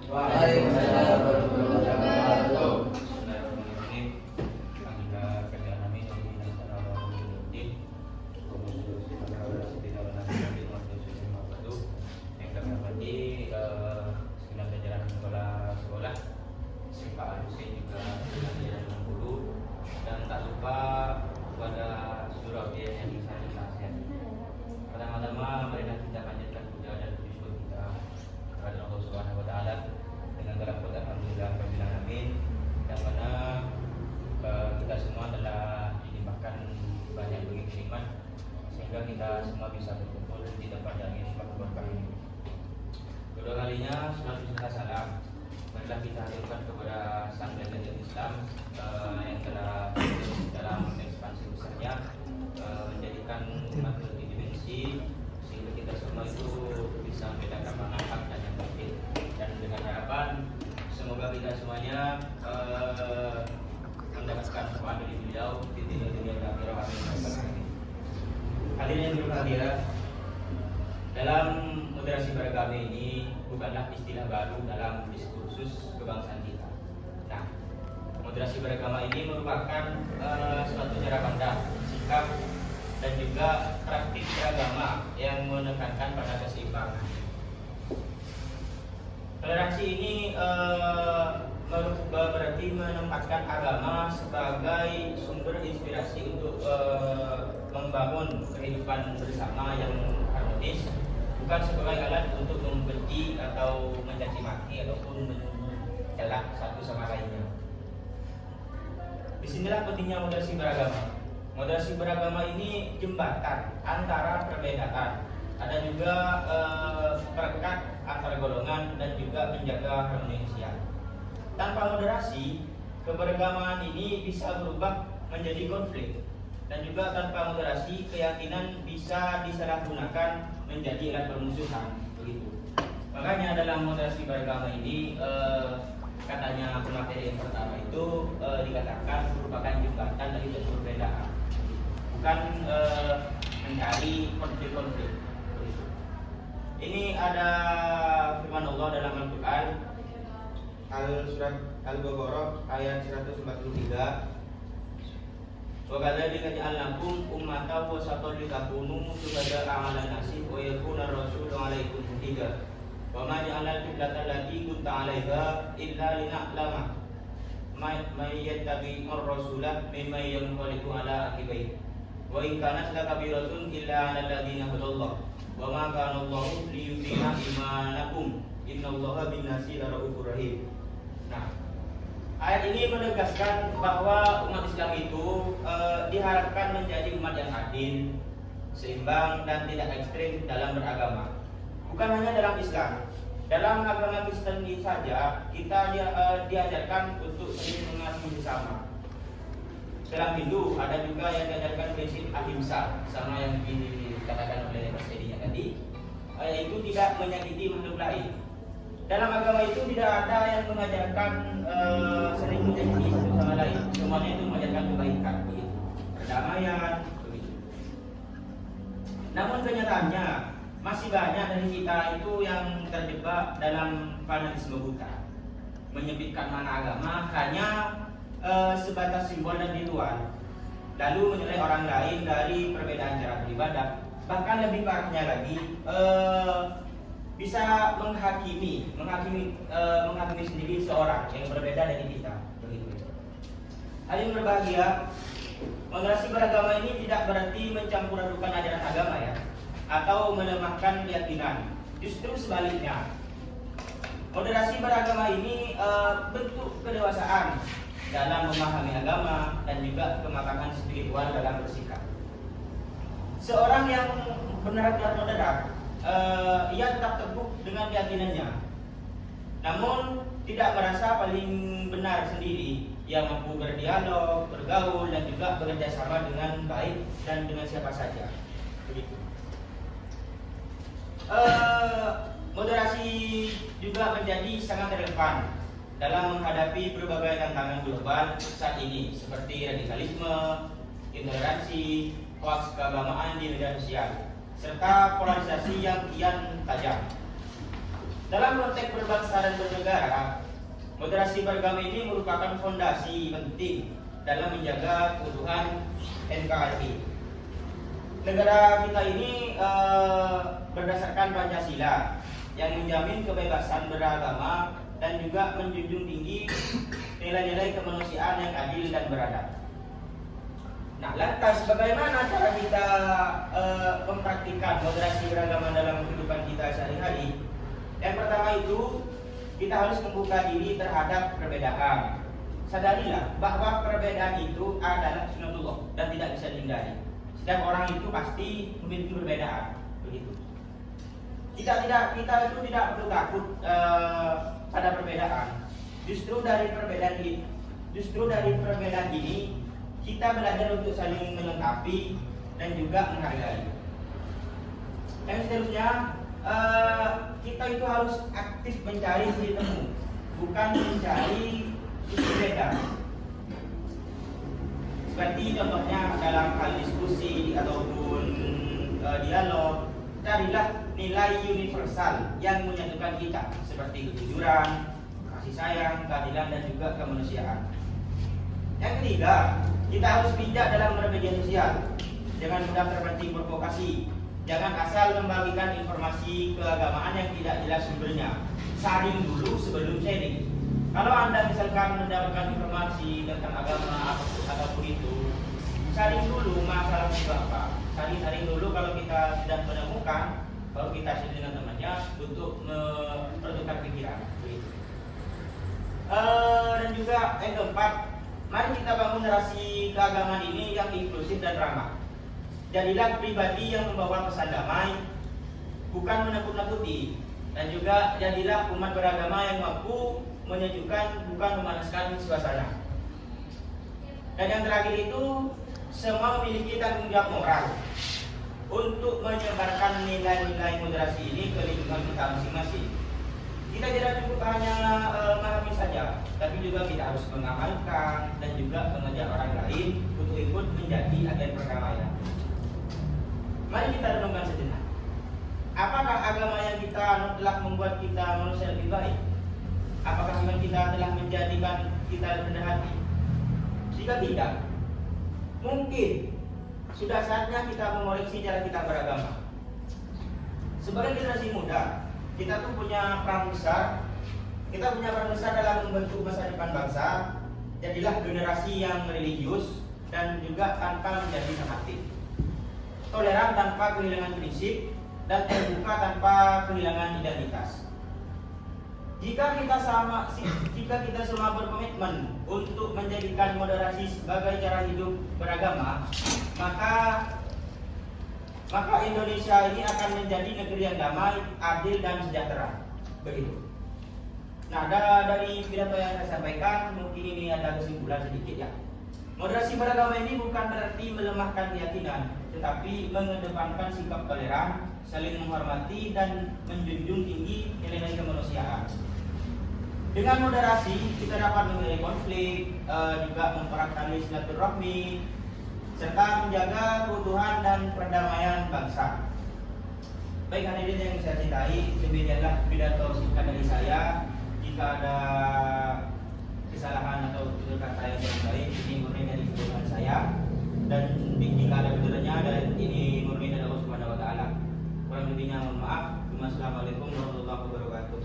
Waalaikumsalam warahmatullahi wabarakatuh. Bismillahirrahmanirrahim. Alhamdulillah kabir alamin wa bihi nasta'inu wa bihi yang kami hormati segenap jajaran sekolah Pak Alusi juga jajaran guru dan tak lupa kepada seluruh audiens yang bisa disaksikan. Pertama-tama marilah kita panjatkan puja dan puji syukur kita kepada Allah Subhanahu wa taala dengan berlaput alhamdulillah rabbil alamin, yang mana kita semua telah dilimpahkan banyak bagi nikmat sehingga kita semua bisa berkumpul di tempat yang nikmat berkah ini. Kedua kalinya salat serta salam marilah kita haturkan kepada sang legenda Islam yang telah dalam ekspansi besarnya menjadikan umat multidimensi sehingga kita semua itu bisa membedakan mana hak dan yang batil, dan dengan harapan semoga kita semuanya mendapatkan kepada dari beliau di dunia dan akhirat. Amin. Hadirin yang berbahagia, dalam moderasi beragama ini bukanlah istilah baru dalam diskursus kebangsaan kita. Nah, moderasi beragama ini merupakan suatu cara pandang, sikap, dan juga praktik beragama yang menekankan pada keseimbangan. Toleransi ini berarti menempatkan agama sebagai sumber inspirasi untuk membangun kehidupan bersama yang harmonis, bukan sebagai alat untuk membenci atau mencaci maki ataupun mencela satu sama lainnya. Disinilah pentingnya moderasi beragama. Moderasi beragama ini jembatan antara perbedaan, ada juga perekat antar golongan dan juga menjaga harmoni sosial. Tanpa moderasi, keberagamaan ini bisa berubah menjadi konflik, dan juga tanpa moderasi, keyakinan bisa disalahgunakan menjadi alat permusuhan, begitu. Makanya dalam moderasi beragama ini katanya pemateri yang pertama itu dikatakan merupakan jembatan dari perbedaan, bukan mencari konflik-konflik. Ini ada firman Allah dalam Al-Quran, surat Al-Baqarah ayat 143. Wa kadzalika ja'alnakum ummatan wasatan litakunu syuhada'a 'alan nasi wa yakuna ar-rasulu 'alaikum shahida. Wa ma ja'alna al-qiblata allati kunta 'alaiha illa lina'lama may yattabi'ur rasula mimman yanqalibu 'ala aqibaihi. Wa in kanat lakabiratun illa 'alal ladzina hadallahu wa ma kana Allahu liyudhi'a imanakum innallaha bin-nasi laraufur rahim. Nah, ayat ini menegaskan bahwa umat Islam itu diharapkan menjadi umat yang adil, seimbang, dan tidak ekstrim dalam beragama. Bukan hanya dalam Islam, dalam agama Kristen ini saja kita diajarkan untuk saling mengasihi sesama. Dalam Hindu ada juga yang diajarkan prinsip ahimsa, sama yang dikatakan oleh Mas Edinya tadi, yaitu tidak menyakiti makhluk lain. Dalam agama itu tidak ada yang mengajarkan saling menyakiti satu sama lain. Semuanya itu mengajarkan kebaikan, begitu, perdamaian, begitu. Namun kenyataannya masih banyak dari kita itu yang terjebak dalam fanatisme buta, menyempitkan makna agama hanya sebatas simbol dan ritual, lalu menilai orang lain dari perbedaan cara beribadah. Bahkan lebih parahnya lagi, bisa menghakimi sendiri seorang yang berbeda dari kita, begitu. Hal yang berbahagia, moderasi beragama ini tidak berarti mencampur adukan ajaran agama ya, atau melemahkan keyakinan. Justru sebaliknya, moderasi beragama ini bentuk kedewasaan dalam memahami agama dan juga kematangan spiritual dalam bersikap. Seorang yang benar-benar moderat, ia tetap teguh dengan keyakinannya, namun tidak merasa paling benar sendiri. Ia mampu berdialog, bergaul, dan juga bekerja sama dengan baik dan dengan siapa saja. Begitu. Moderasi juga menjadi sangat relevan dalam menghadapi berbagai tantangan global saat ini, seperti radikalisme, intoleransi, hoaks keagamaan di media sosial, serta polarisasi yang kian tajam. Dalam konteks berbangsa dan bernegara, moderasi beragama ini merupakan fondasi penting dalam menjaga keutuhan NKRI. Negara kita ini berdasarkan Pancasila yang menjamin kebebasan beragama dan juga menjunjung tinggi nilai-nilai kemanusiaan yang adil dan beradab. Nah, lantas bagaimana cara kita mempraktikkan moderasi beragama dalam kehidupan kita sehari-hari? Yang pertama itu, kita harus membuka diri terhadap perbedaan. Sadarilah bahwa perbedaan itu adalah sunatullah dan tidak bisa dihindari. Setiap orang itu pasti memiliki perbedaan, begitu. Kita itu tidak perlu takut pada perbedaan. Justru dari perbedaan ini kita belajar untuk saling melengkapi dan juga menghargai. Dan seterusnya, kita itu harus aktif mencari titik temu, bukan mencari sisi beda. Seperti contohnya dalam hal diskusi ataupun dialog, carilah nilai universal yang menyatukan kita, seperti kejujuran, kasih sayang, keadilan, dan juga kemanusiaan. Yang ketiga, kita harus bijak dalam bermedia sosial. Jangan mudah terpancing provokasi. Jangan asal membagikan informasi keagamaan yang tidak jelas sumbernya. Saring dulu sebelum sharing. Kalau Anda misalkan mendapatkan informasi tentang agama apapun itu, saring dulu masalah itu apa. Saring dulu kalau kita sudah menemukan, kalau kita share dengan temannya untuk bertukar pikiran. Begitu. Dan juga yang keempat, mari kita bangun narasi keagamaan ini yang inklusif dan ramah. Jadilah pribadi yang membawa pesan damai, bukan menakut-nakuti. Dan juga jadilah umat beragama yang mampu menyejukkan, bukan memanaskan suasana. Dan yang terakhir itu, semua memiliki tanggung jawab moral untuk menyebarkan nilai-nilai moderasi ini ke lingkungan kita masing-masing. Kita tidak cukup hanya memahami saja, tapi juga kita harus mengamalkan dan juga mengajak orang lain untuk ikut menjadi agen perdamaian. Mari kita renungkan sejenak. Apakah agama yang kita anut telah membuat kita manusia lebih baik? Apakah iman kita telah menjadikan kita rendah hati? Jika tidak, mungkin sudah saatnya kita mengoreksi cara kita beragama. Sebagai generasi muda, kita tuh punya peran besar. Kita punya peran besar dalam membentuk masa depan bangsa. Jadilah generasi yang religius dan juga tanpa menjadi fanatik, toleran tanpa kehilangan prinsip, dan terbuka tanpa kehilangan identitas. Jika kita semua berkomitmen untuk menjadikan moderasi sebagai cara hidup beragama, maka Indonesia ini akan menjadi negeri yang damai, adil, dan sejahtera. Begitu. Nah, dari pidato yang saya sampaikan, mungkin ini ada kesimpulan sedikit ya. Moderasi beragama ini bukan berarti melemahkan keyakinan, tetapi mengedepankan sikap toleran, saling menghormati, dan menjunjung tinggi nilai-nilai kemanusiaan. Dengan moderasi, kita dapat menghindari konflik, juga mempererat tali silaturahmi, serta menjaga keutuhan dan perdamaian bangsa. Baik hadirin yang saya cintai, demikianlah pidato singkat dari saya. Jika ada kesalahan atau tutur kata yang kurang baik, ini murni dari kebodohan saya, dan jika ada benarnya, dan ini murni dari Allah Subhanahu wa Ta'ala. Kurang lebihnya mohon maaf. Wassalamualaikum warahmatullahi wabarakatuh.